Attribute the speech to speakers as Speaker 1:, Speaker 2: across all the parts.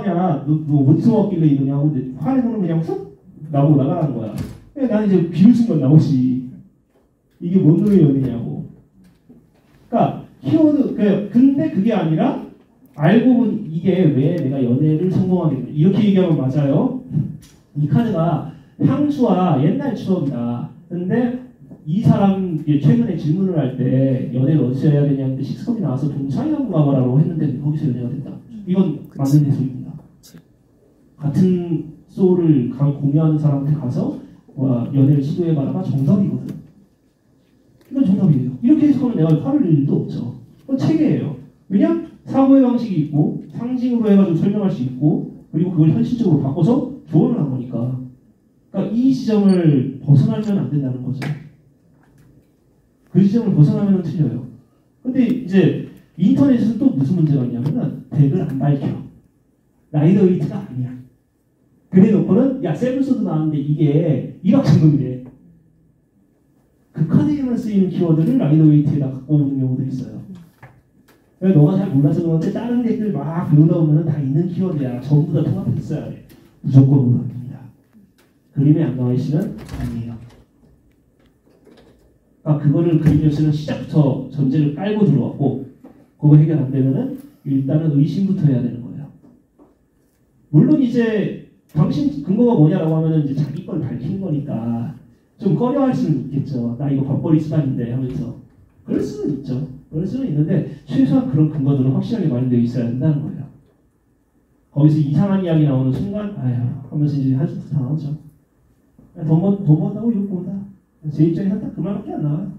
Speaker 1: 뭐하냐, 너 어디서 왔길래 이러냐고 화내고는 그냥 훅 나보고 나가라는 거야. 나는 이제 비웃은 건 나머지 이게 뭔 놈의 연애냐고. 그러니까 키워드 근데 그게 아니라 알고 보니 이게 왜 내가 연애를 성공하게 됐냐 이렇게 얘기하면 맞아요. 이 카드가 향수와 옛날 추억이다. 근데 이 사람 최근에 질문을 할 때 연애를 어디서 해야 되냐는데 식스컵이 나와서 동창회하고 가거라고 했는데 거기서 연애가 됐다. 이건 맞는 해석입니다. 같은 소울을 공유하는 사람한테 가서 연애를 시도해봐라가 정답이거든. 이건 정답이에요. 이렇게 해석하면 내가 화를 낼 일도 없죠. 그건 체계예요. 왜냐? 사고의 방식이 있고 상징으로 해가지고 설명할 수 있고 그리고 그걸 현실적으로 바꿔서 조언을 한 거니까. 그러니까 이 지점을 벗어나면 안 된다는 거죠. 그 지점을 벗어나면 틀려요. 근데 이제 인터넷에서 또 무슨 문제가 있냐면은 덱을 안 밝혀. 라이더 웨이트가 아니야. 그래 놓고는 야 세븐소드 나왔는데 이게 1억 정도이래. 그 카드에만 쓰이는 키워드를 라이더 웨이트에다 갖고 오는 경우도 있어요. 너가 잘 몰라서 그런데 다른 덱들 막 배우다 보면 다 있는 키워드야. 전부 다 통합해서 써야 돼. 무조건 오답입니다. 그림에 안 나와 있으면 아니에요. 그러니까 그거를 그림에서는 시작부터 전제를 깔고 들어왔고 그거 해결 안 되면은 일단은 의심부터 해야 되는 거예요. 물론 이제 당신 근거가 뭐냐라고 하면은 이제 자기 걸 밝히는 거니까 좀 꺼려할 수는 있겠죠. 나 이거 밥벌이 수단인데 하면서 그럴 수는 있죠. 그럴 수는 있는데 최소한 그런 근거들은 확실하게 마련되어 있어야 된다는 거예요. 거기서 이상한 이야기 나오는 순간 아휴 하면서 이제 한숨 다 나오죠. 돈 번다고 욕 본다. 제 입장에서 딱 그 말밖에 안 나와요.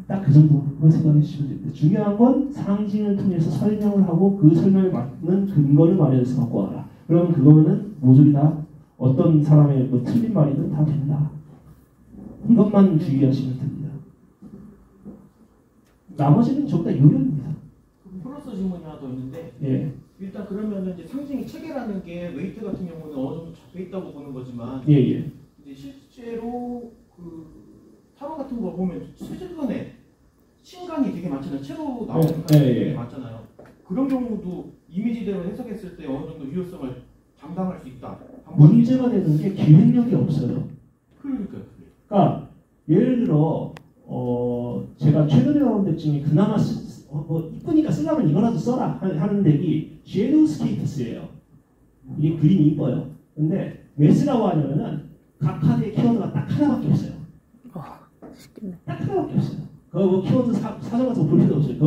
Speaker 1: 딱 그 정도로 생각해 주시면 됩니다. 중요한 건 상징을 통해서 설명을 하고 그 설명에 맞는 근거를 마련해서 갖고 와라. 그러면 그거는 모조리 다 어떤 사람의 뭐 틀린 말이든 다 된다. 이것만 주의하시면 됩니다. 나머지는 전부 다 요령입니다.
Speaker 2: 플러스 질문이 하나 더 있는데
Speaker 1: 예.
Speaker 2: 일단 그러면 이제 상징이 체계라는 게 웨이트 같은 경우는 어느 정도 잡혀 있다고 보는 거지만
Speaker 1: 이제
Speaker 2: 실제로 그 타로 같은 거 보면 최근에 신간이 되게 많잖아요. 채로 나오는 간이 되게 많잖아요. 그런 경우도 이미지대로 해석했을 때 어느 정도 유효성을 담당할 수 있다.
Speaker 1: 문제가 되는 게 기획력이 없어요. 그러니까 예를 들어 제가 최근에 나온 덱 중에 그나마 이쁘니까 쓰려면 이거라도 써라 하는 덱이 섀도우 스케이터스예요. 이게 그림이 이뻐요. 근데 왜 쓰라고 하냐면은 각 카드의 키워드가 딱 하나밖에 없어요. 딱 하나밖에 없어요. 그거 뭐 키워드 사전 같은 거 볼 필요 없어요.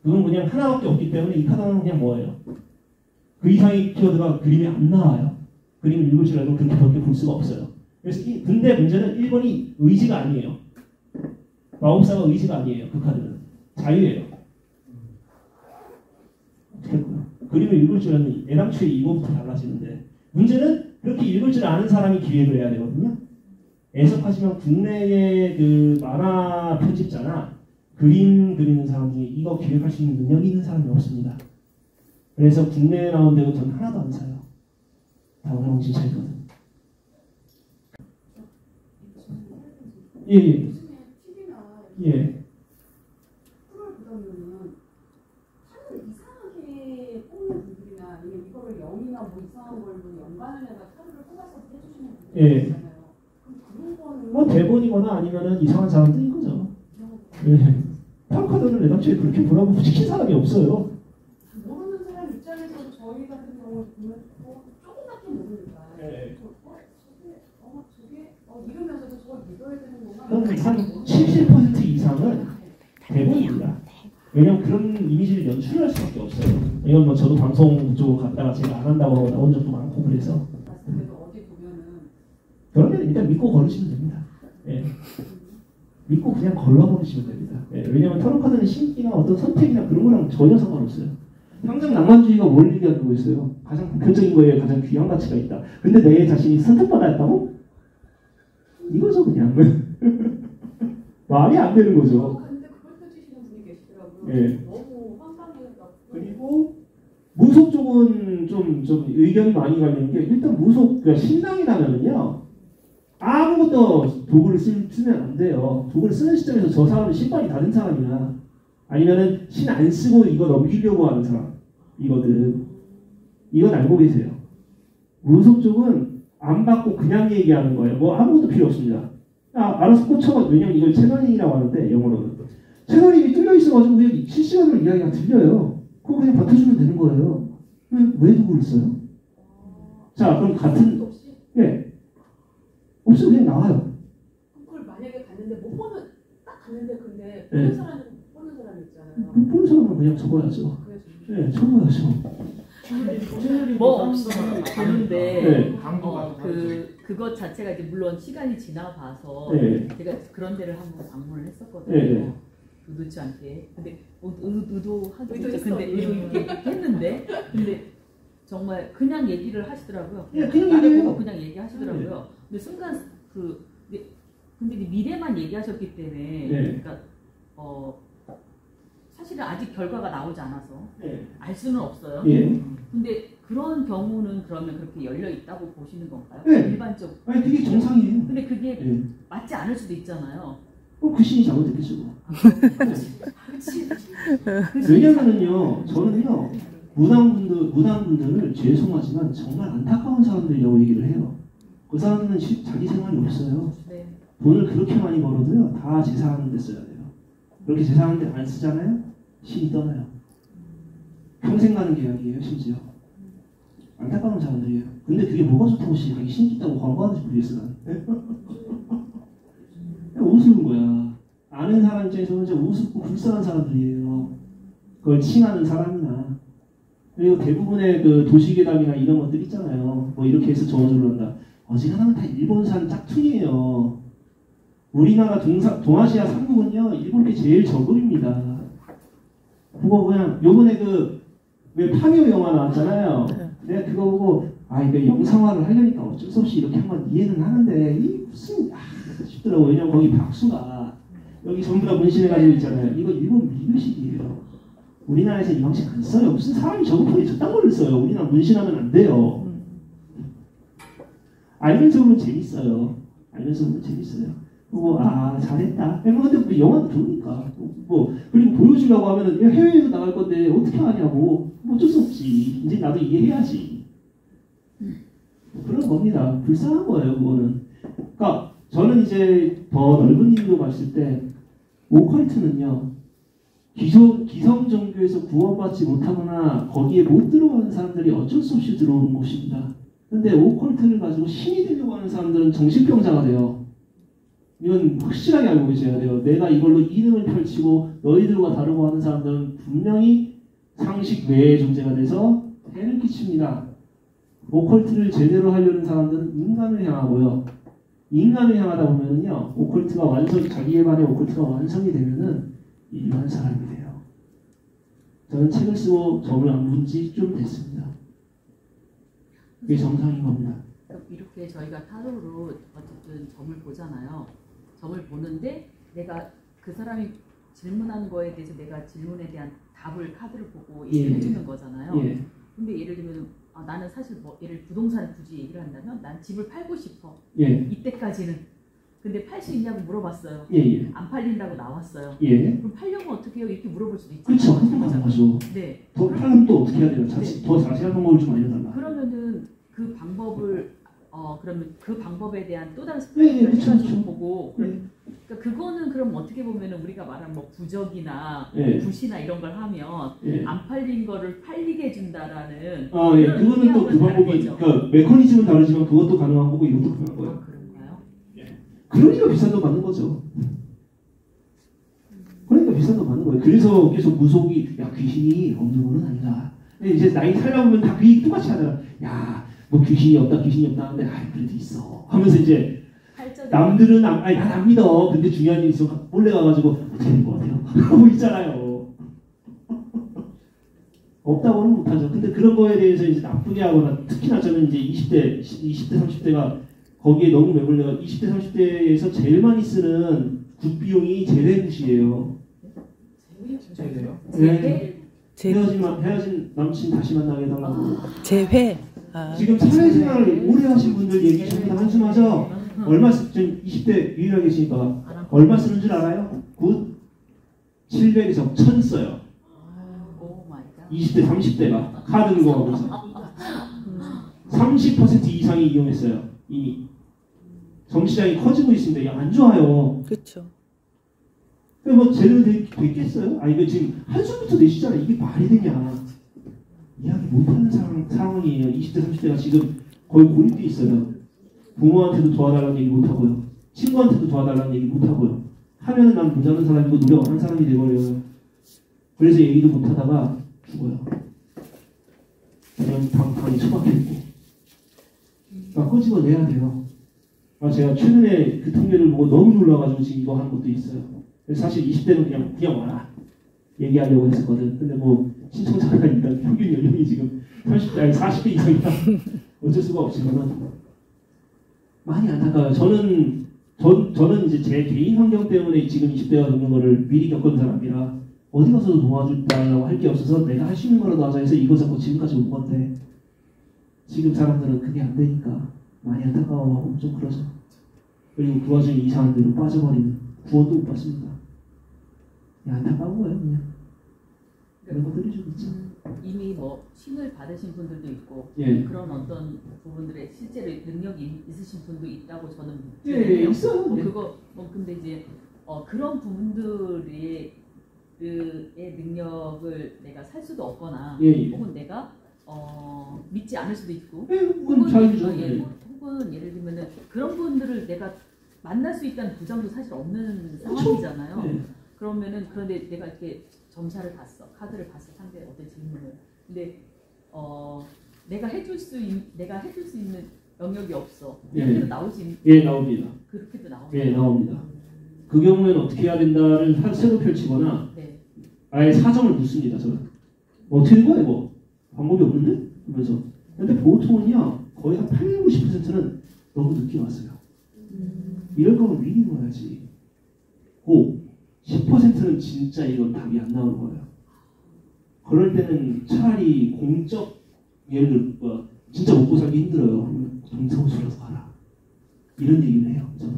Speaker 1: 그건 그냥 하나밖에 없기 때문에 이 카드는 그냥 뭐예요? 그 이상의 키워드가 그림에 안 나와요. 그림을 읽을 줄 알고 그렇게 밖에 볼 수가 없어요. 그래서 근데 문제는 1번이 의지가 아니에요. 마법사가 의지가 아니에요. 그 카드는 자유예요. 그림을 읽을 줄 아는 애당초에 이거부터 달라지는데 문제는 그렇게 읽을 줄 아는 사람이 기획을 해야 되거든요. 애석하지만 국내의 그 만화 편집자나 그림 그리는 사람 중에 이거 기획할 수 있는 능력이 있는 사람이 없습니다. 그래서 국내에 나온 데는 저는 하나도 안 사요. 다 엉망진 차이거든. 예. 예.
Speaker 3: 프로를 보다면은 차를 이상하게 뽑는 분들이나 아니면 이거를 0이나 뭐 이상한 걸로 연관을 해서 차를 뽑아서 해주시는 분들이 있잖아요. 그럼 그런 거는
Speaker 1: 뭐 대본이거나 아니면은 이상한 사람들인 거죠. 예. 타로카드를 애당초에 그렇게 보라고 시킨 사람이 없어요.
Speaker 3: 모르는 사람 입장에서도 저희 같은 경우 보면 조금밖에 모르니까.
Speaker 1: 예.
Speaker 3: 저게 이러면서도 저걸 믿어야 되는 건가?
Speaker 1: 한 70% 이상은 대본입니다. 왜냐면 그런 이미지를 연출할 수밖에 없어요. 이건 뭐 저도 방송 쪽으로 갔다가 제가 안 한다고 나온 적도 많고 그래서.
Speaker 3: 어디 보면은.
Speaker 1: 그러면 일단 믿고 걸으시면 됩니다. 예. 믿고 그냥 걸러버리시면 됩니다. 예. 왜냐면 타로카드는 신기나 어떤 선택이나 그런 거랑 전혀 상관없어요. 항상 낭만주의가 뭘 얘기하고 있어요. 가장 보편적인 거에 가장 귀한 가치가 있다. 근데 내 자신이 선택받았다고? 이거죠 그냥. 말이 안 되는 거죠.
Speaker 3: 근데 그걸 펼치시는 분이 계시더라고요.
Speaker 1: 예.
Speaker 3: 너무 황당해서.
Speaker 1: 그리고 무속 쪽은 좀 의견이 많이 갈리는 게 일단 무속 그러니까 신앙이라면은요 아무것도 도구를 쓰면 안 돼요. 도구를 쓰는 시점에서 저 사람은 신발이 다 된 사람이야. 아니면은 신 안 쓰고 이거 넘기려고 하는 사람 이거든. 이건 알고 계세요. 무속 쪽은 안 받고 그냥 얘기하는 거예요. 뭐 아무것도 필요 없습니다. 알아서 꽂혀가. 왜냐면 이걸 채널링이라고 하는데 영어로는 채널링이 뚫려 있어가지고 그냥 실시간으로 이야기가 들려요. 그거 그냥 버텨주면 되는 거예요. 왜 누구를 써요? 자, 그럼 같은 예 없으면 그냥 나와요.
Speaker 3: 그걸 만약에 갔는데 못 보는 딱 갔는데 근데
Speaker 1: 네.
Speaker 3: 보는 사람은 보는 사람 있잖아요.
Speaker 1: 못 보는 사람은 그냥 적어야죠. 네, 적어야죠.
Speaker 4: 뭐 보는데
Speaker 1: 네.
Speaker 4: 그것 자체가 이제 물론 시간이 지나봐서
Speaker 1: 네.
Speaker 4: 제가 그런 데를 한번 방문을 했었거든요.
Speaker 1: 네.
Speaker 4: 의도치 않게. 근데 의도하고
Speaker 3: 의도했어.
Speaker 4: 근데 이렇게 했는데 근데 정말 그냥 얘기를 하시더라고요.
Speaker 1: 예, 그냥
Speaker 4: 나를
Speaker 1: 얘기해요.
Speaker 4: 보고 그냥 얘기하시더라고요. 근데 순간 근데 미래만 얘기하셨기 때문에
Speaker 1: 네.
Speaker 4: 그러니까 사실은 아직 결과가 나오지 않아서
Speaker 1: 네.
Speaker 4: 알 수는 없어요.
Speaker 1: 예.
Speaker 4: 근데 그런 경우는 그러면 그렇게 열려 있다고 보시는 건가요?
Speaker 1: 네.
Speaker 4: 일반적.
Speaker 1: 아니 그게 정상이에요.
Speaker 4: 근데 그게
Speaker 1: 예.
Speaker 4: 맞지 않을 수도 있잖아요.
Speaker 1: 그 신이 잘못됐겠죠.
Speaker 4: 그치.
Speaker 1: 왜냐면은요, 저는요, 무당분들을 죄송하지만 정말 안타까운 사람들이라고 얘기를 해요. 그 사람들은 자기 생활이 없어요.
Speaker 4: 네.
Speaker 1: 돈을 그렇게 많이 벌어도요, 다 제사하는 데 써야 돼요. 그렇게 제사하는 데 안 쓰잖아요? 신이 떠나요. 평생 가는 계약이에요, 심지어. 안타까운 사람들이에요. 근데 그게 뭐가 좋다고 자기 신 있다고 광고하는지 모르겠어, 난. 우스운 거야. 아는 사람 입장에서는 진짜 우습고 불쌍한 사람들이에요. 그걸 칭하는 사람이나. 그리고 대부분의 그 도시괴담이나 이런 것들 있잖아요. 뭐 이렇게 해서 저절로 한다. 어지간하면 다 일본산 짝퉁이에요. 우리나라 동아시아 삼국은요, 일본 게 제일 저급입니다. 그거 그냥 요번에 왜 파묘 영화 나왔잖아요. 내가 그거 보고 이거 영상화를 하려니까 어쩔 수 없이 이렇게 한번 이해는 하는데 이 무슨 싶더라고요. 왜냐면 거기 박수가 여기 전부 다 문신해가지고 있잖아요. 이거 일본 미교식이에요. 우리나라에서 이 방식 안 써요. 무슨 사람이 저급하게 저딴 거를 써요. 우리나라 문신하면 안 돼요. 알면서 보면 재밌어요. 알면서 보면 재밌어요. 그리고 잘했다. 근데 뭐 영화도 좋으니까. 그리고 보여주려고 하면은 해외에서 나갈 건데 어떻게 하냐고. 어쩔 수 없지. 이제 나도 이해해야지. 그런 겁니다. 불쌍한 거예요, 그거는. 그러니까 저는 이제 더 넓은 의미로 봤을 때 오컬트는요. 기성 종교에서 구원받지 못하거나 거기에 못 들어가는 사람들이 어쩔 수 없이 들어오는 곳입니다. 근데 오컬트를 가지고 신이 되려고 하는 사람들은 정신병자가 돼요. 이건 확실하게 알고 계셔야 돼요. 내가 이걸로 이능을 펼치고 너희들과 다르고 하는 사람들은 분명히 상식 외의 존재가 돼서 해를 끼칩니다. 오컬트를 제대로 하려는 사람들은 인간을 향하고요. 인간을 향하다 보면은요, 오컬트가 자기의 오컬트가 완성이 되면은 일반 사람이 돼요. 저는 책을 쓰고 점을 안 본 지 좀 됐습니다. 그게 정상인 겁니다.
Speaker 4: 이렇게 저희가 타로로 어쨌든 점을 보잖아요. 점을 보는데 내가 그 사람이 질문한 거에 대해서 내가 질문에 대한 카드를 보고 얘기를 해주는 거잖아요.
Speaker 1: 예.
Speaker 4: 근데 예를 들면 나는 사실 예를 부동산을 굳이 얘기를 한다면 난 집을 팔고 싶어.
Speaker 1: 예.
Speaker 4: 이때까지는. 근데 팔 수 있냐고 물어봤어요.
Speaker 1: 예.
Speaker 4: 안 팔린다고 나왔어요.
Speaker 1: 예.
Speaker 4: 그럼 팔려면 어떻게 해요? 이렇게 물어볼 수도 있잖아요.
Speaker 1: 그렇죠. 그런 거죠.
Speaker 4: 네.
Speaker 1: 더 팔면 또 어떻게 해야 돼요? 더 자세한 방법을 좀 알려달라.
Speaker 4: 그러면은 그 방법을 그러면 그 방법에 대한 또 다른
Speaker 1: 네,
Speaker 4: 스펙을
Speaker 1: 그렇죠.
Speaker 4: 해가지고 보고
Speaker 1: 네.
Speaker 4: 그러니까 그거는 그럼 어떻게 보면은 우리가 말한 부적이나
Speaker 1: 네.
Speaker 4: 굿이나 이런 걸 하면
Speaker 1: 예.
Speaker 4: 안 팔린 거를 팔리게 해준다라는
Speaker 1: 예. 그거는 또 그 방법이, 그러니까 메커니즘은 다르지만 그것도 가능한 거고 이것도 가능한 거예요.
Speaker 4: 그런가요?
Speaker 1: 그러니까 비싼 돈 받는 거죠. 그러니까 비싼 돈 받는 거예요. 그래서 계속 무속이 귀신이 없는 거는 아니다. 이제 나이 살다 보면 다 그 얘기 똑같이 하잖아. 귀신이 없다 하는데 그래도 있어 하면서 이제 남들은 난 안 믿어. 근데 중요한 일이 있어. 몰래 가가지고 어떻게 된 것 같아요? 하고 있잖아요. 없다고는 못하죠. 근데 그런 거에 대해서 이제 나쁘게 하거나 특히나 저는 이제 20대 30대가 거기에 너무 매몰려 20대 30대에서 제일 많이 쓰는 굿비용이 재회굿이에요.
Speaker 2: 재회요?
Speaker 1: 헤어진 남친 다시 만나게 해달라고.
Speaker 5: 재회.
Speaker 1: 지금 사회생활을 오래 하신 분들 얘기 전부 다 한숨하죠. 얼마 지금 20대 유일하게 계시니까 얼마 쓰는 줄 알아요? 굿 700에서 1000 써요.
Speaker 4: 오 마이 갓.
Speaker 1: 20대, 30대가 카드 긁어가면서 30% 이상이 이용했어요. 이미 정시장이 커지고 있습니다. 이게 안 좋아요.
Speaker 5: 그렇죠.
Speaker 1: 뭐 제대로 됐겠어요? 아 이거 지금 한숨부터 내시잖아. 이게 말이 되냐? 이야기 못하는 상황이에요. 20대, 30대가 지금 거의 고립돼 있어요. 부모한테도 도와달라는 얘기 못하고요. 친구한테도 도와달라는 얘기 못하고요. 하면은 난 모자란 사람이고 노력 안 하는 사람이 돼버려요. 그래서 얘기도 못하다가 죽어요. 그냥 방에 처박혀있고. 그러니까 끄집어내야 돼요. 제가 최근에 그 통계를 보고 너무 놀라가지고 지금 이거 하는 것도 있어요. 그래서 사실 20대는 그냥 와라 얘기하려고 했었거든. 근데 뭐 신청자가 일단 평균 연령이 지금 30대 아니 40대 이상이라 어쩔 수가 없지만 많이 안타까워요. 저는 이제 제 개인 환경 때문에 지금 20대가 넘는 거를 미리 겪은 사람이라 어디 가서도 도와준다고 할 게 없어서 내가 할 수 있는 거라도 하자 해서 이거 잡고 지금까지 온 건데 지금 사람들은 그게 안 되니까 많이 안타까워하고 좀 그러죠. 그리고 그 와중에 이상한 데로 빠져버리는 구원도 못 받습니다. 안타까운 거예요 그냥. 그런 것들이 좀 있죠.
Speaker 4: 이미 뭐 신을 받으신 분들도 있고
Speaker 1: 예.
Speaker 4: 그런 어떤 부분들의 실제로 능력이 있으신 분도 있다고 저는
Speaker 1: 예, 있어요.
Speaker 4: 그거 근데 이제 그런 부분들의 능력을 내가 살 수도 없거나
Speaker 1: 예.
Speaker 4: 혹은 내가 믿지 않을 수도 있고
Speaker 1: 그건 자유죠.
Speaker 4: 혹은 예를 들면은 그런 분들을 내가 만날 수 있다는 보장도 사실 없는 상황이잖아요.
Speaker 1: 네.
Speaker 4: 그러면은 그런데 내가 이렇게 점사를 봤어, 카드를 봤어, 상대 어떤 질문을. 근데 내가 해줄 수 있는 영역이 없어. 그렇게도 나오지.
Speaker 1: 예, 나옵니다.
Speaker 4: 그렇게도 나옵니다.
Speaker 1: 예, 나옵니다. 그 경우에는 어떻게 해야 된다를 새로 펼치거나
Speaker 4: 네.
Speaker 1: 아예 사정을 묻습니다. 저는 어떻게 된 거야 이거? 방법이 없는데? 그러면서. 근데 보통은요 거의 한 80~90%는 너무 늦게 왔어요. 이럴 거면 미리 와야지. 10%는 진짜 이건 답이 안 나오는 거예요. 그럴 때는 차라리 공적 예를 들어 진짜 먹고 살기 힘들어요. 그러면 동사무소라도 가라. 이런 얘기를 해요. 저도.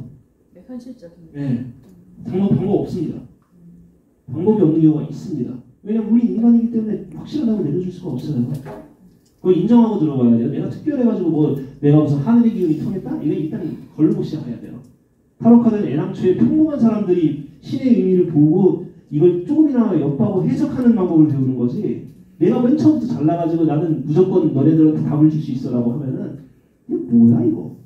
Speaker 4: 네, 현실적인.
Speaker 1: 네. 방법 없습니다. 방법이 없는 경우가 있습니다. 왜냐면 우리 인간이기 때문에 확실하다고 내려줄 수가 없어요. 그거 인정하고 들어가야 돼요. 내가 특별해가지고 뭐 내가 무슨 하늘의 기운이 통했다? 이거 일단 걸고 시작해야 돼요. 타로카드는 애당초에 평범한 사람들이 신의 의미를 보고 이걸 조금이나마 엿보고 해석하는 방법을 배우는 거지. 내가 맨 처음부터 잘나가지고 나는 무조건 너네들한테 답을 줄 수 있어라고 하면은 이게 뭐야 이거?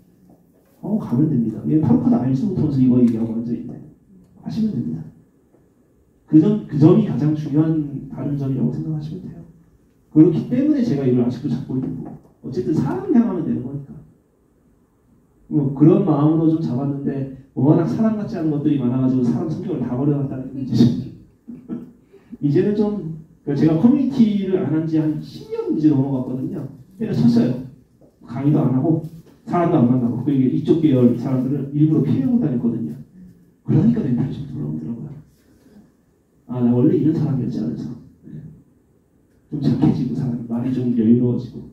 Speaker 1: 가면 됩니다. 왜 타로카드 알수부터서 이거 얘기하고 앉아있네. 하시면 됩니다. 그 점이 가장 중요한 다른 점이라고 생각하시면 돼요. 그렇기 때문에 제가 이걸 아직도 잡고 있는 거고. 어쨌든 사람 향하면 되는 거니까. 뭐 그런 마음으로 좀 잡았는데 워낙 사람 같지 않은 것들이 많아가지고 사람 성격을 다 버려갔다는 게 문제죠. 이제는 좀 제가 커뮤니티를 안 한 지 한 10년 이제 넘어갔거든요. 때려쳤어요. 강의도 안 하고 사람도 안 만나고 그리고 이쪽 계열 사람들을 일부러 피하고 다녔거든요. 그러니까 멘탈이 좀 돌아오더라고요. 나 원래 이런 사람이었지 않아서 좀 착해지고 사람이 말이 좀 여유로워지고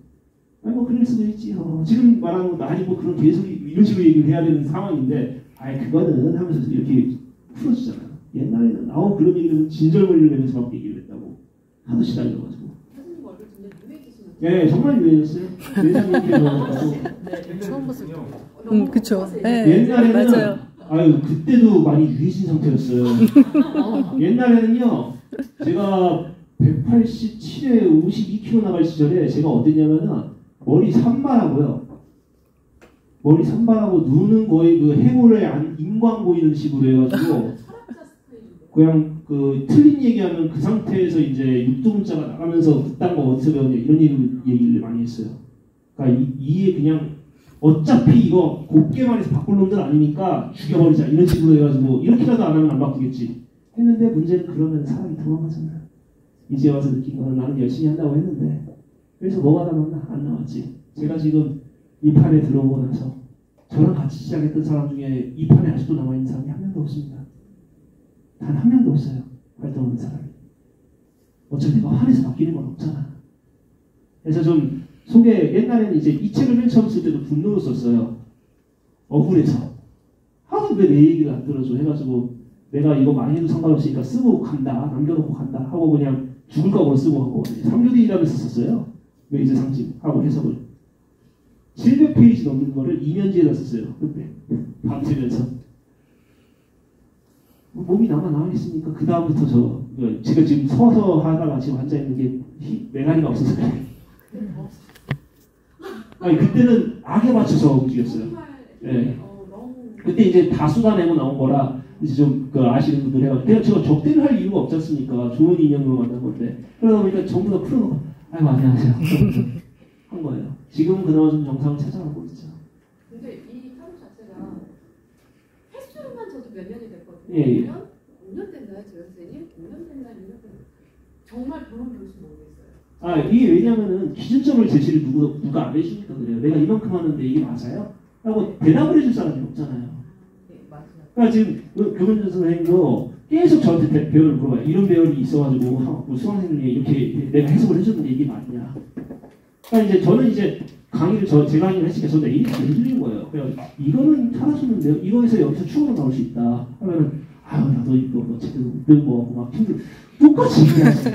Speaker 1: 뭐 그럴 수도 있지. 지금 말하는 것도 아니 뭐 그런 개소리 이런 식으로 얘기를 해야 되는 상황인데 그거는 하면서 이렇게 풀어주잖아요. 옛날에는 그런 얘기를 진절머리를 내면서 막 얘기를 했다고 하도 시달려가지고.
Speaker 3: 사장님 얼굴 진짜 유해지시면.
Speaker 1: 네, 정말 유해졌어요.
Speaker 5: 네, 처음 봤을 때. 그쵸. 네,
Speaker 1: 옛날에는
Speaker 5: 맞아요.
Speaker 1: 그때도 많이 유해진 상태였어요. 옛날에는요, 제가 187에 52kg 나갈 시절에 제가 어땠냐면은 머리 산발하고요. 머리 산발하고 눈은 거의 그 해골에 인광 보이는 식으로 해가지고 그냥 그 틀린 얘기하면 그 상태에서 이제 육두문자가 나가면서 그딴 거 어디서 배웠냐 이런 얘기를 많이 했어요. 그러니까 이게 그냥 어차피 이거 곱게만 해서 바꿀 놈들 아니니까 죽여버리자 이런 식으로 해가지고 이렇게라도 안 하면 안 바뀌겠지 했는데 문제는 그러면 사람이 도망가잖아요. 이제 와서 느낀 거는 나는 열심히 한다고 했는데 그래서 뭐가 남았나? 안 나왔지. 제가 지금 이 판에 들어오고 나서 저랑 같이 시작했던 사람 중에 이 판에 아직도 남아있는 사람이 한 명도 없습니다. 단 한 명도 없어요. 활동하는 사람이. 어차피 내가 화내서 바뀌는 건 없잖아. 그래서 좀 옛날에는 이제 이 책을 맨 처음 쓸 때도 분노로 썼어요. 억울해서. 하도 왜 내 얘기를 안 들어줘 해가지고 내가 이거 많이 해도 상관없으니까 쓰고 간다. 남겨놓고 간다. 하고 그냥 죽을 각오로 쓰고 하고 3교대 일하면서 썼어요. 메이저 상징하고 해석을. 700페이지 넘는 거를 2년지에다 썼어요. 그때 밤새면서. 몸이 나와 있으니까 그 다음부터 제가 지금 서서 하다가 지금 앉아 있는 게 메가니가 없어서 그래. 아니 그때는 악에 맞춰서 움직였어요. 네. 그때 이제 다 쏟아내고 나온 거라 이제 좀 아시는 분들 해가지고 그냥 제가 적대를 할 이유가 없지 않습니까? 좋은 인연으로 만난 건데 그러다 보니까 전부 다 풀어놓고 아이고 안녕하세요 한 거예요. 지금은 그나마 좀 정상을 찾아가고 있죠.
Speaker 3: 근데 이 타로 자체가 횟수만 저도 몇 년이 됐거든요.
Speaker 1: 예.
Speaker 3: 5년 됐나요, 저 선생님? 5년 됐나요, 2년 됐나요? 정말 별로 볼지 모르겠어요.
Speaker 1: 아 이게 왜냐면은 기준점을 제시를 누가 안 해주니까 그래요. 내가 이만큼 하는데 이게 맞아요? 라고 대답을 해줄 사람이 없잖아요.
Speaker 4: 네, 맞아요.
Speaker 1: 그러니까 지금 교문전 선생님도 계속 저한테 배열을 물어봐요. 이런 배열이 있어가지고 뭐 수강생들이 이렇게 내가 해석을 해줬는데 이게 맞냐? 그러니까 이제 저는 이제 강의를 제 강의를 했으니까 저는 이렇게 해드리는 거예요. 그냥 이거는 잘하셨는데요. 이거에서 여기서 추가로 나올 수 있다. 하면은 아유 나도 이거 뭐 제대로 뭐 막 힘들 똑같이 얘기하지.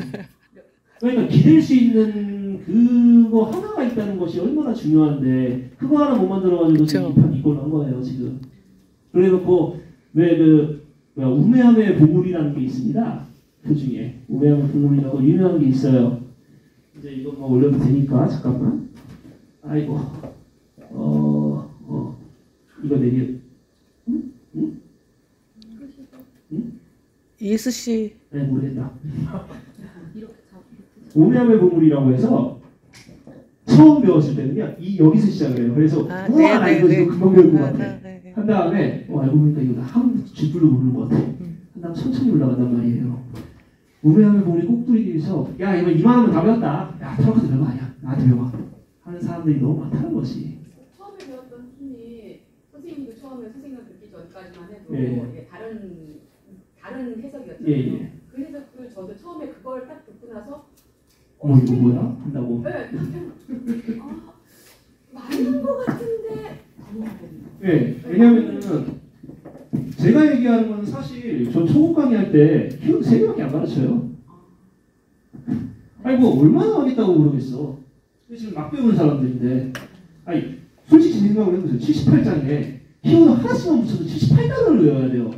Speaker 1: 그러니까 기댈 수 있는 그거 하나가 있다는 것이 얼마나 중요한데 그거 하나 못 만들어가지고 지금 이걸로 한 거예요 지금. 그래놓고 왜 우매함의 보물이라는 게 있습니다. 그 중에 우매함의 보물이라고 유명한 게 있어요. 이제 이거 뭐 올려도 되니까 잠깐만. 아이고 이거 내리. 응?
Speaker 5: ESC.
Speaker 1: 네 모르겠다.
Speaker 4: 이렇게
Speaker 1: 우매함의 보물이라고 해서 처음 배웠을 때는요 여기서 시작을 해요. 그래서 우와 나 이거 금방 배울 것 같아. 한 다음에 알고 보니까 이거 한 줄로 모르는 것 같아. 한 다음 천천히 올라간단 말이에요. 우매함의 보물이 꼭두리기 위해서 야 이거 이만하면 다 배웠다. 야 타로카드 별거 아니야. 나한테 배워봐. 하는 사람들이 너무 많다는 것이.
Speaker 3: 처음에 배웠던 힘이 선생님도 처음에 선생님을 듣기 전까지만 해도
Speaker 1: 예.
Speaker 3: 이게 다른 해석이었잖아요.
Speaker 1: 예.
Speaker 3: 그 해석을 저도 처음에 그걸 딱 듣고 나서
Speaker 1: 이거 뭐야? 한다고.
Speaker 3: 네. 맞는 것 같은데
Speaker 1: 네, 왜냐면은 제가 얘기하는 건 사실 저 초급 강의할 때 키워드 3개밖에 안 가르쳐요. 아니 뭐 얼마나 하겠다고 그러겠어. 지금 막 배우는 사람들인데 아니 솔직히 생각을 해보세요. 78장에 키워드 하나씩만 붙여도 78단어를 외워야 돼요.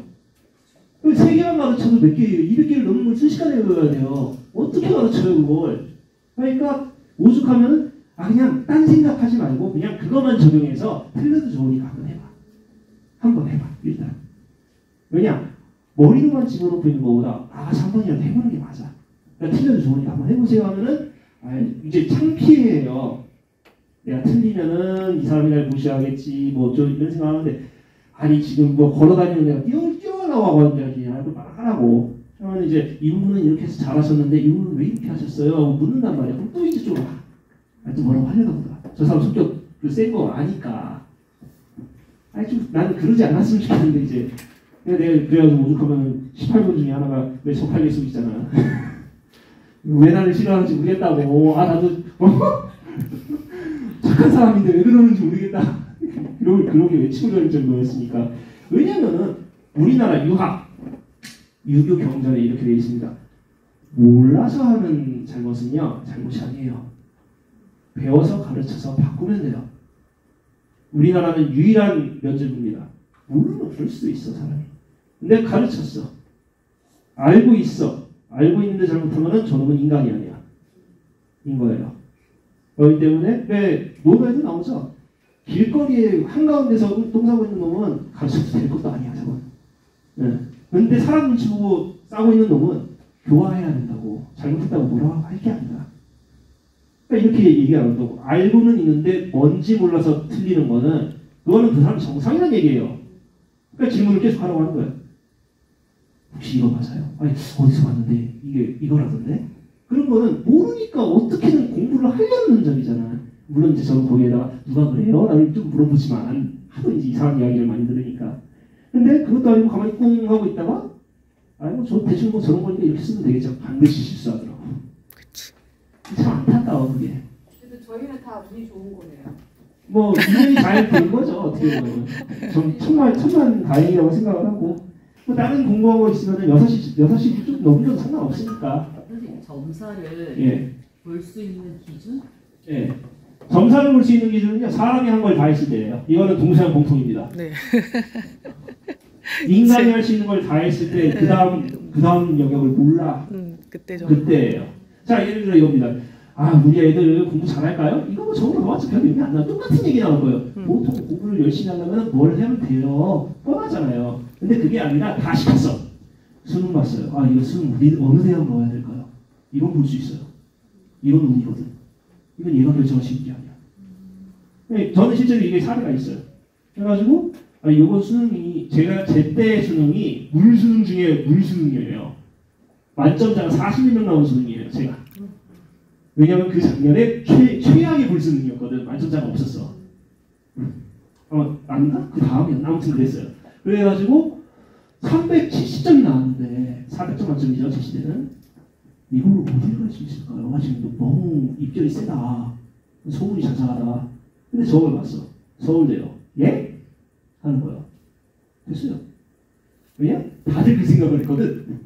Speaker 1: 3개만 가르쳐도 몇 개예요? 200개를 넘는 걸 순식간에 외워야 돼요. 어떻게 가르쳐요 그걸. 그러니까 오죽하면 그냥 딴 생각하지 말고 그냥 그것만 적용해서 틀려도 좋으니까 한번 해봐 일단. 왜냐 머리로만 집어넣고 있는 것보다 나가서 한 번이라도 해보는 게 맞아. 그러니까 틀려도 좋으니까 한번 해보세요 하면은 이제 창피해요. 내가 틀리면은 이 사람이 날 무시하겠지 뭐 좀 이런 생각하는데 아니 지금 뭐 걸어다니는 내가 뛰어나와고 하는지 막 하라고 그러면 이제 이 부분은 이렇게 해서 잘하셨는데 이 부분은 왜 이렇게 하셨어요? 하고 묻는단 말이야. 그럼 또 이제 좀 또 뭐라고 하려나 보다. 저 사람 성격 센 거 아니까. 좀 나는 그러지 않았으면 좋겠는데 이제 내가 그래가지고 오죽하면 18번 중에 하나가 왜 저팔계 속 있잖아. 왜 나를 싫어하는지 모르겠다고. 나도 착한 사람인데 왜 그러는지 모르겠다. 그렇게 외치고 다닐 정도였으니까. 왜냐면은 우리나라 유교 경전에 이렇게 되어 있습니다. 몰라서 하는 잘못은요 잘못이 아니에요. 배워서 가르쳐서 바꾸면 돼요. 우리나라는 유일한 면접입니다. 모르면 그럴 수도 있어 사람이. 근데 가르쳤어. 알고 있어. 알고 있는데 잘못하면 저놈은 인간이 아니야. 인 거예요. 그렇기 때문에 왜 노래도 나오죠. 길거리에 한가운데서 똥 싸고 있는 놈은 가르쳐도 될 것도 아니야 저건. 네. 근데 사람 눈치 보고 싸고 있는 놈은 교화해야 된다고. 잘못했다고 뭐라고 할 게 아니야. 그러니까 이렇게 얘기하는 거고 알고는 있는데 뭔지 몰라서 틀리는 거는 그거는 그 사람 정상이라는 얘기예요. 그러니까 질문을 계속 하라고 하는 거예요. 혹시 이거 맞아요? 아니 어디서 봤는데 이게 이거라던데? 그런 거는 모르니까 어떻게든 공부를 하려는 흔적이잖아. 물론 이제 저는 거기에다가 누가 그래요? 라고 좀 물어보지만 하도 이제 이상한 이야기를 많이 들으니까. 근데 그것도 아니고 가만히 꿍 하고 있다가 아이고 저 대충 뭐 저런 거니까 이렇게 쓰면 되겠죠. 반드시 실수하더라고. 참 안타까워 그게.
Speaker 3: 그래도 저희는 다 운이 좋은 거네요.
Speaker 1: 뭐 운이 잘 된 거죠 어떻게 보면. 전 천만 다행이라고 생각을 하고 뭐 다른 공부하고 있으면 6시 좀 넘겨도 상관없으니까.
Speaker 4: 선생님 점사를
Speaker 1: 예.
Speaker 4: 볼 수 있는 기준?
Speaker 1: 예. 점사를 볼 수 있는 기준은요, 사람이 한 걸 다 했을 때예요. 이거는 동서양 공통입니다.
Speaker 5: 네.
Speaker 1: 인간이 할 수 있는 걸 다 했을 때, 그 다음 영역을 몰라.
Speaker 5: 그때죠.
Speaker 1: 그때예요. 자, 예를 들어 이겁니다. 아, 우리 애들 공부 잘할까요? 이거 뭐 저거 나왔죠. 별 의미 안 나요. 똑같은 얘기 나올 거예요. 보통 공부를 열심히 하려면 뭘 하면 돼요. 뻔하잖아요. 근데 그게 아니라 다 시켰어. 수능 봤어요. 아, 이거 수능 우리 어느 대학 넣어야 될까요? 이건 볼 수 있어요. 이건 운이거든. 이건 얘가 결정할 수 있는 게 아니야. 네, 저는 실제로 이게 사례가 있어요. 그래가지고 아, 이번 수능이 제가 제때 수능이 물수능 중에 물수능이에요. 만점자가 40명 나온 수능이에요. 제가. 왜냐면 그 작년에 최악의 불수능이었거든. 만점자가 없었어. 아닌가? 그 다음이었나? 아무튼 그랬어요. 그래가지고 370점이 나왔는데 400점 만점이죠. 제 시대는. 이걸로 어디를 갈 수 있을까요? 지금 너무 입결이 세다. 소문이 자자하다. 근데 저걸 봤어. 서울대요. 예? 하는 거야. 됐어요. 왜냐? 다들 그 생각을 했거든.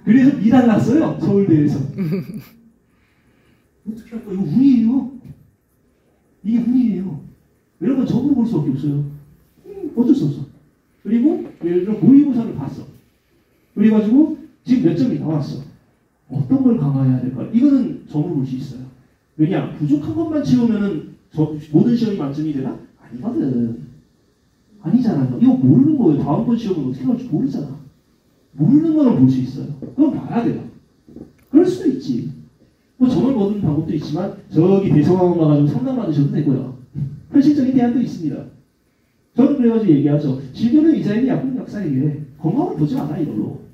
Speaker 1: 그래서 미달났어요. 서울대에서. 어떻게 할까? 이거 운이에요. 이게 운이에요. 여러분 적으로 볼 수밖에 없어요. 어쩔 수 없어. 그리고 예를 들어 모의고사를 봤어. 그래가지고 지금 몇 점이 나왔어. 어떤 걸 강화해야 될까? 이거는 점으로 볼 수 있어요. 왜냐? 부족한 것만 채우면은 모든 시험이 만점이 되나? 아니거든. 아니잖아요. 이거 모르는 거예요. 다음번 시험은 어떻게 나올지 모르잖아. 모르는 거는 볼 수 있어요. 그럼 봐야 돼요. 그럴 수도 있지. 뭐 점을 보는 방법도 있지만 저기 대성학원 가가지고 상담 받으셔도 되고요. 현실적인 대안도 있습니다. 저는 그래가지고 얘기하죠. 질병은 의사에게 약은 약사에게 건강을 보지 않아 이걸로.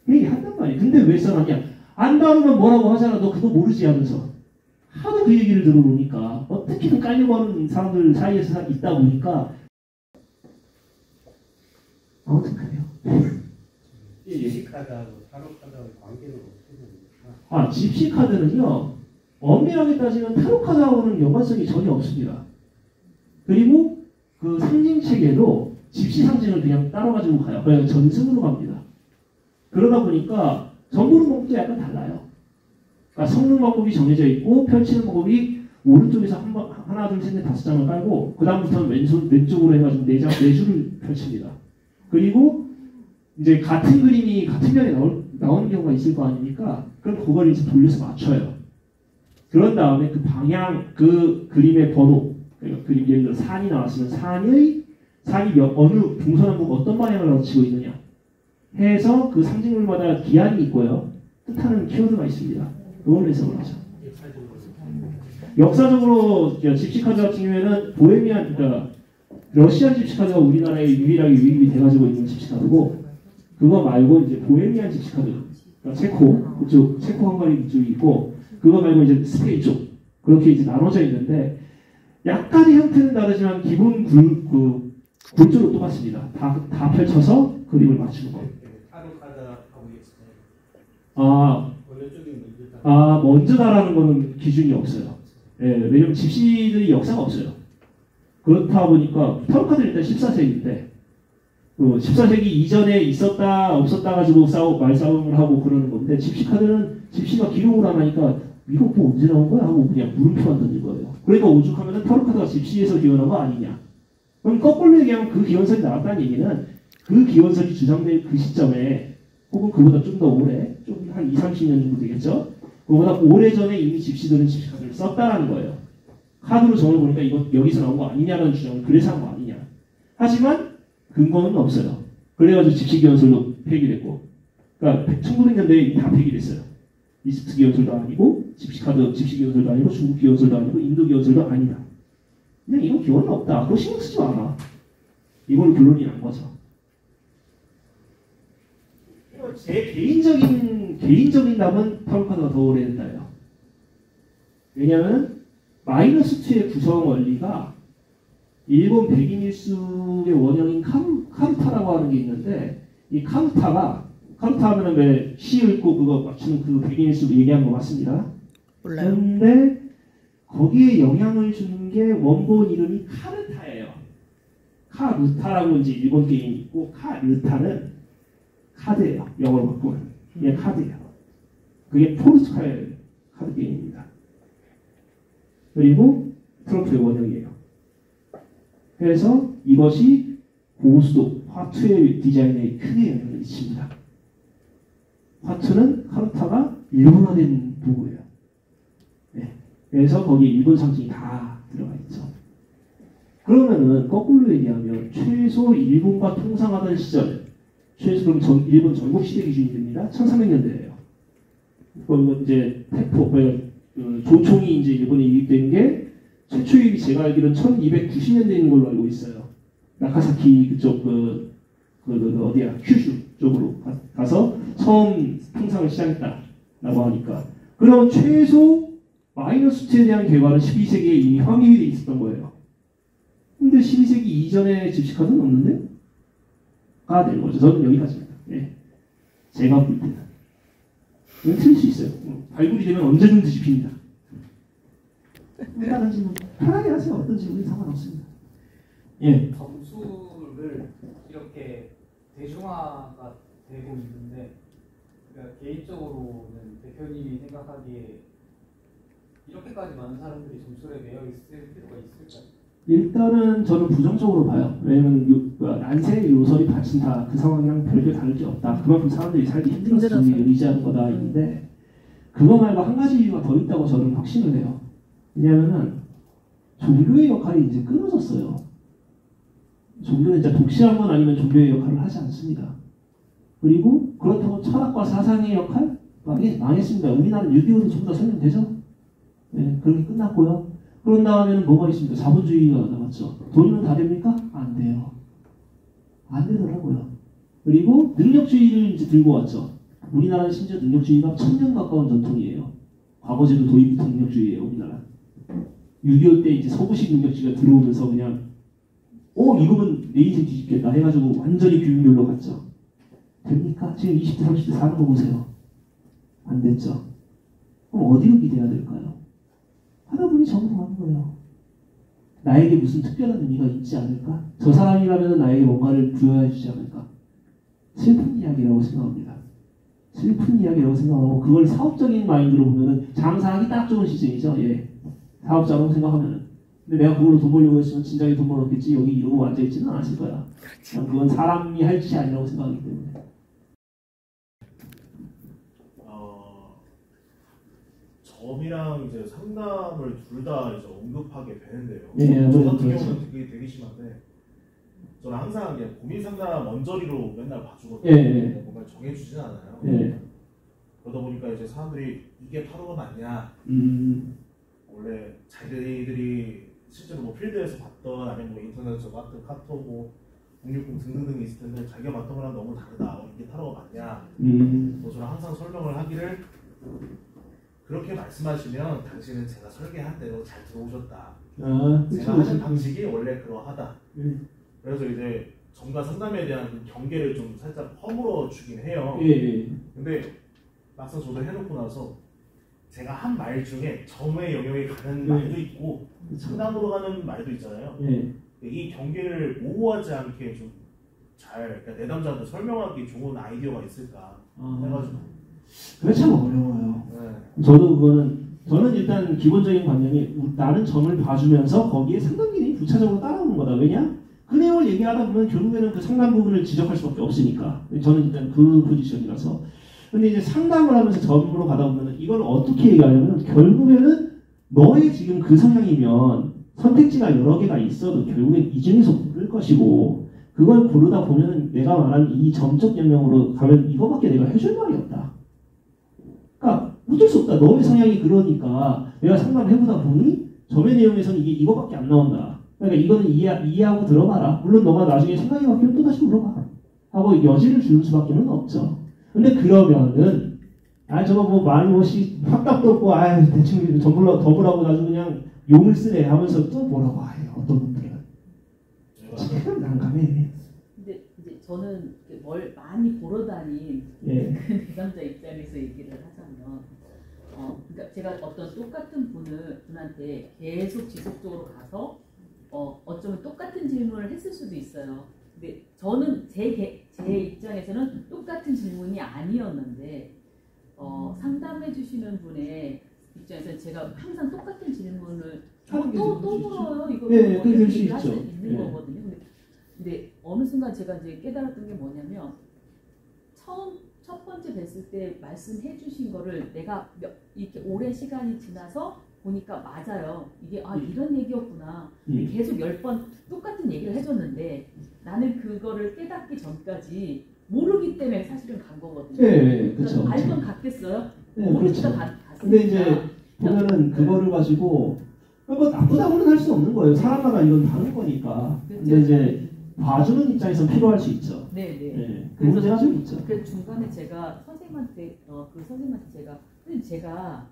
Speaker 1: 얘기한단 말이에요. 근데 왜 써놨냐? 안다면 뭐라고 하잖아. 너 그거 모르지 하면서. 하도 그 얘기를 들어보니까 어떻게든 깔려고 하는 사람들 사이에서 있다 보니까 아무튼 그래요.
Speaker 6: 집시카드하고 타로카드하고 관계는 어떻게 됩니까?
Speaker 1: 아, 집시카드는요. 엄밀하게 따지면 타로카드하고는 연관성이 전혀 없습니다. 그리고 그 상징체계도 집시 상징을 그냥 따라가지고 가요. 그냥 전승으로 갑니다. 그러다 보니까 정보는 방법도 약간 달라요. 그러니까 섞는 방법이 정해져 있고 펼치는 방법이 오른쪽에서 하나, 둘, 셋, 넷, 5장을 깔고 그 다음부터는 왼쪽으로 해가지고 4줄을 펼칩니다. 그리고 이제 같은 그림이 같은 면에 나오는 경우가 있을 거 아닙니까? 그럼 그걸 이제 돌려서 맞춰요. 그런 다음에 그 방향, 그 그림의 번호, 그러니까 그림 예를 들어 산이 나왔으면 산이 어느 동서남북 어떤 방향을 나치고 있느냐 해서 그 상징물마다 기한이 있고요. 뜻하는 키워드가 있습니다. 그걸로 해석을 하죠. 역사적으로 집시카드 같은 경우에는 보헤미안, 그러니까 러시안 집시카드가 우리나라에 유일하게 유입이 돼가지고 있는 집시카드고 그거 말고 이제 보헤미안 집시카드, 그러니까 체코 헝가리 쪽이 있고 그거 말고 이제 스페인 쪽 그렇게 이제 나눠져 있는데 약간의 형태는 다르지만 기본 굴조로 똑같습니다. 다 펼쳐서 그림을 맞추는 거.
Speaker 6: 타로카드하고 있어요. 어느 쪽이 먼저
Speaker 1: 먼저 다라는 거는 기준이 없어요. 예, 왜냐면 집시들이 역사가 없어요. 그렇다 보니까 타로카드는 일단 14세기인데 14세기 이전에 있었다 없었다 가지고 말싸움을 하고 그러는 건데 집시카드는 집시가 기록을 안 하니까 이거 뭐 언제 나온 거야 하고 그냥 물음표만 던진 거예요. 그러니까 오죽하면 타로카드가 집시에서 기원한 거 아니냐. 그럼 거꾸로 얘기하면 그 기원설이 나왔다는 얘기는 그 기원설이 주장된 그 시점에 혹은 그보다 좀 더 오래, 좀 한 20, 30년 정도 되겠죠? 그보다 오래전에 이미 집시들은 집시카드를 썼다라는 거예요. 카드로 점을 보니까 이거 여기서 나온 거 아니냐라는 주장을 그래서 한 거 아니냐. 하지만 근거는 없어요. 그래가지고 집시 기원설도 폐기됐고 그러니까 1900년대에 다 폐기됐어요. 이집트 기원설도 아니고 집시 기원설도 아니고 중국 기원설도 아니고 인도 기원설도 아니다. 그냥 이거 기원은 없다. 그거 신경 쓰지 마라. 이걸로 결론이 난 거죠. 제 개인적인 답은 타로카드가 더 오래된다예요. 왜냐하면 -2의 구성 원리가 일본 백인일수의 원형인 카루타라고 하는 게 있는데 이 카루타 하면은 왜 시 읽고 그거 맞추는 그 백인일수 얘기한 거 맞습니다.
Speaker 5: 몰라요.
Speaker 1: 그런데 거기에 영향을 주는 게 원본 이름이 카르타예요. 카르타라고 이제 일본 게임이 있고 카르타는 카드예요. 영어로 바꾸면 이게 카드예요. 그게 포르투갈 카드 게임입니다. 그리고 트러플의 원형이에요. 그래서 이것이 고수도 화투의 디자인에 크게 영향을 미칩니다. 화투는 카르타가 일본화된 도구예요. 네. 그래서 거기에 일본 상징이 다 들어가 있죠. 그러면은 거꾸로 얘기하면 최소 일본과 통상하던 시절, 최소 그럼 일본 전국 시대 기준이 됩니다. 1300년대예요. 그리고 이제 태포, 조총이 이제 일본에 이입된 게 최초 유입이 제가 알기로는 1290년대인 걸로 알고 있어요. 나카사키 그쪽 어디야 큐슈 쪽으로 가서 처음 통상을 시작했다라고 하니까 그럼 최소 마이너 수치에 대한 결과는 12세기에 이미 확립이 돼 있었던 거예요. 근데 12세기 이전에 집시카드는 없는데? 가 되는 거죠. 저는 여기까지입니다. 네. 제가 볼 때는. 이건 틀릴 수 있어요. 발굴이 되면 언제든지 집힙니다. 다른 질문 편하게 하세요. 어떤 질문이 상관없습니다. 예.
Speaker 7: 점수를 이렇게 대중화가 되고 있는데 그러니까 개인적으로는 대표님이 생각하기에 이렇게까지 많은 사람들이 점수에 매여 있을 필요가 있을까요?
Speaker 1: 일단은 저는 부정적으로 봐요. 왜냐면 난세 요설이 받친 다 그 상황이랑 별개 다를 게 없다. 그만큼 사람들이 살기 힘들어서 의지하는 거다 있는데 그거 말고 한 가지 이유가 더 있다고 저는 확신을 해요. 왜냐하면은 종교의 역할이 이제 끊어졌어요. 종교는 이제 독실한 건 아니면 종교의 역할을 하지 않습니다. 그리고 그렇다고 철학과 사상의 역할? 망했습니다. 우리나라는 6.25로 전부 다 설명되죠? 네, 그렇게 끝났고요. 그런 다음에는 뭐가 있습니까? 자본주의가 남았죠. 돈이면 다 됩니까? 안 돼요. 안 되더라고요. 그리고 능력주의를 이제 들고 왔죠. 우리나라는 심지어 능력주의가 1000년 가까운 전통이에요. 과거제도 도입부터 능력주의예요, 우리나라. 6.25 때 이제 서구식 능력주의가 들어오면서 그냥 이거면 내 인생 뒤집겠다 해가지고 완전히 교육열로 갔죠. 됩니까? 지금 20대, 30대 사는 거 보세요. 안 됐죠. 그럼 어디로 기대야 될까요? 하다 보니 적응하는 거예요. 나에게 무슨 특별한 의미가 있지 않을까? 저 사람이라면 나에게 뭔가를 부여해 주지 않을까? 슬픈 이야기라고 생각합니다. 슬픈 이야기라고 생각하고 그걸 사업적인 마인드로 보면은 장사하기 딱 좋은 시즌이죠. 예. 사업자라고 생각하면은. 근데 내가 그걸로 돈 벌려고 했으면 진작에 돈 벌었겠지. 여기 이러고 앉아있지는 않았을 거야. 그건 사람이 할 짓이 아니라고 생각하기 때문에.
Speaker 8: 점이랑 이제 상담을 둘 다 이제 언급하게 되는데요.
Speaker 1: 예,
Speaker 8: 저 같은 경우는 그게 되게 심한데, 저는 항상 그냥 고민 상담 원저리로 맨날 봐주거든요.
Speaker 1: 예.
Speaker 8: 뭔가 정해주진 않아요.
Speaker 1: 예.
Speaker 8: 그러다 보니까 이제 사람들이 이게 타로가 맞냐? 원래 자기들이 실제로 뭐 필드에서 봤던 아니면 뭐 인터넷에서 봤던 카톡 뭐 060 등등등이 있을 텐데 자기가 봤던 거랑 너무 다르다. 이게 타로가 맞냐? 뭐 저는 항상 설명을 하기를. 그렇게 말씀하시면 당신은 제가 설계한 대로 잘 들어오셨다. 제가 하는 방식이 원래 그러하다. 그래서 이제 점과 상담에 대한 경계를 좀 살짝 허물어 주긴 해요. 근데 막상 저도 해놓고 나서 제가 한 말 중에 점의 영역에 가는 말도 있고 상담으로 가는 말도 있잖아요. 이 경계를 모호하지 않게 좀 잘 그러니까 내담자한테 설명하기 좋은 아이디어가 있을까 해가지고.
Speaker 1: 그게 참 어려워요. 저는 일단 기본적인 관념이 나는 점을 봐주면서 거기에 상담 기능이 부차적으로 따라오는 거다. 왜냐? 그 내용을 얘기하다 보면 결국에는 그 상담 부분을 지적할 수밖에 없으니까. 저는 일단 그 포지션이라서. 근데 이제 상담을 하면서 점으로 가다 보면 이걸 어떻게 얘기하냐면 결국에는 너의 지금 그 성향이면 선택지가 여러 개가 있어도 결국엔 이 중에서 고를 것이고 그걸 고르다 보면 내가 말한 이 점적 영역으로 가면 이거밖에 내가 해줄 말이 없다. 그러니까 어쩔 수 없다. 너의 성향이 그러니까 내가 상담을 해보다 보니 점의 내용에서는 이거밖에 안 나온다. 그러니까 이거는 이해하고 들어봐라. 물론 너가 나중에 생각이 바뀌면 또 다시 물어봐. 하고 여지를 주는 수밖에 없죠. 근데 그러면은 저거 뭐 많이 뭐시 확답도 없고 대충 더불라고 나중에 그냥 용을 쓰네 하면서 또 뭐라고 해요. 어떤 분들은 참 난감해.
Speaker 4: 근데 이제 저는 뭘 많이 보러 다닌 그 내담자 입장에서 얘기를 하자면 그러니까 제가 어떤 똑같은 분한테 계속 지속적으로 가서 어쩌면 똑같은 질문을 했을 수도 있어요. 근데 저는 제 입장에서는 똑같은 질문이 아니었는데 상담해 주시는 분의 입장에서 제가 항상 똑같은 질문을 또 물어요. 이거
Speaker 1: 네, 그럴 수
Speaker 4: 얘기를 할수
Speaker 1: 있죠.
Speaker 4: 있는
Speaker 1: 네.
Speaker 4: 거거든요. 근데 어느 순간 제가 이제 깨달았던 게 뭐냐면 첫 번째 뵀을 때 말씀해 주신 거를 내가 이렇게 오랜 시간이 지나서 보니까 맞아요. 이게 이런 얘기였구나. 계속 10번 똑같은 얘기를 해줬는데 나는 그거를 깨닫기 전까지 모르기 때문에 사실은 간 거거든요.
Speaker 1: 네, 그렇죠.
Speaker 4: 알면 갔겠어요?
Speaker 1: 네,
Speaker 4: 모르니까
Speaker 1: 그렇죠.
Speaker 4: 갔으니까.
Speaker 1: 근데 이제 보면은 그거를 가지고 뭐 나쁘다고는 할 수 없는 거예요. 사람마다 이건 다른 거니까. 근데 이제 봐주는 입장에서 필요할 수 있죠.
Speaker 4: 네네.
Speaker 1: 네, 그 문제가 좀 있죠.
Speaker 4: 그 중간에 제가 선생님한테 선생님 제가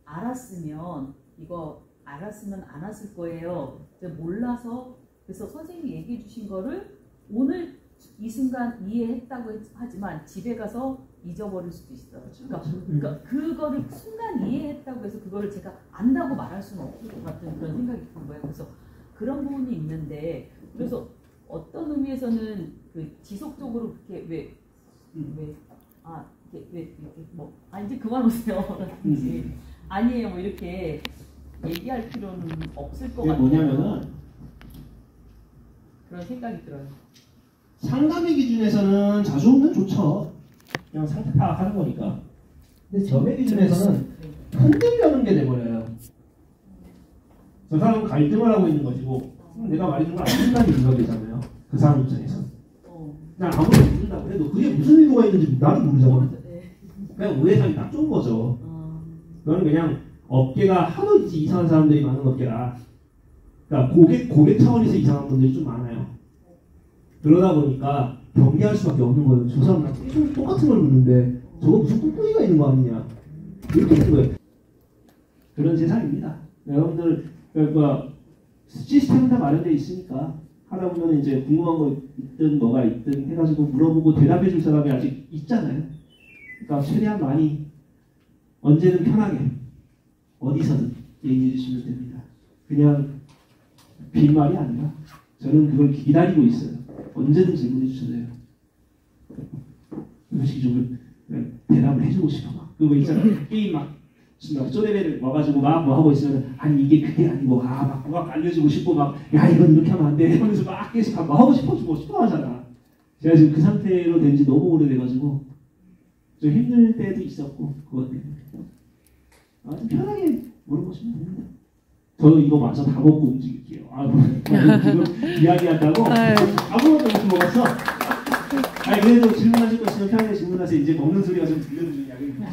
Speaker 4: 알았으면 이거 알았으면 안 왔을 거예요. 제가 몰라서 그래서 선생님이 얘기해 주신 거를 오늘 이 순간 이해했다고 하지만 집에 가서 잊어버릴 수도 있어요. 그러니까 그거를 순간 이해했다고 해서 그거를 제가 안다고 말할 수는 없을 것 같은 그런 생각이 드는 거예요. 그래서 그런 부분이 있는데 그래서 어떤 의미에서는 그 지속적으로 그렇게 이렇게 뭐 이제 그만하세요. 라든지 아니에요 뭐 이렇게 얘기할 필요는 없을 것
Speaker 1: 그게
Speaker 4: 같아요.
Speaker 1: 뭐냐면은
Speaker 4: 그런 생각이 들어요.
Speaker 1: 상담의 기준에서는 자주 오면 좋죠. 그냥 상태 파악하는 거니까. 근데 점의 기준에서는 흔들려는 게 돼버려요. 저 사람은 갈등을 하고 있는 것이고 내가 말해준 걸 안 듣는다는 이유가 되잖아요. 그 사람 입장에서. 그냥 아무리 듣는다고 해도 그게 무슨 의도가 있는지 나도 모르잖아. 그냥 오해상이 딱 좋은 거죠. 그거는 그냥 업계가 하도 이상한 사람들이 많은 업계라. 그러니까 고객 차원에서 이상한 분들이 좀 많아요. 그러다 보니까 경계할 수밖에 없는 거예요. 저 사람 나랑 계속 똑같은 걸 묻는데 저거 무슨 뚱뚱이가 있는 거 아니냐. 이렇게 되는 거예요. 그런 세상입니다. 여러분들 그러니까 시스템은 다 마련되어 있으니까 하다 보면 이제 궁금한 거 있든 뭐가 있든 해가지고 물어보고 대답해 줄 사람이 아직 있잖아요. 그러니까 최대한 많이 언제든 편하게 어디서든 얘기해 주시면 됩니다. 그냥 빈말이 아니라 저는 그걸 기다리고 있어요. 언제든 질문해 주셔도 돼요. 그것이 좀 대답을 해주고 싶어 막. 그거 있잖아. 게임 막 쪼레벨을 와가지고 막 뭐 하고 있으면 아니 이게 그게 아니고 막 뭐가 알려주고 싶고 막 야 이건 이렇게 하면 안 돼 하면서 막 계속 막 하고 싶어 하잖아. 제가 지금 그 상태로 된 지 너무 오래돼가지고 좀 힘들 때도 있었고 그것 때문에 좀 편하게 물어보시면 됩니다. 저도 이거 마저 다 먹고 움직일게요. 지금 이야기한다고 아무것도 못 먹었어. 그래도 질문하실 거 있으면 편하게 질문하세요. 이제 먹는 소리가 좀 들려주는 이야기입니다.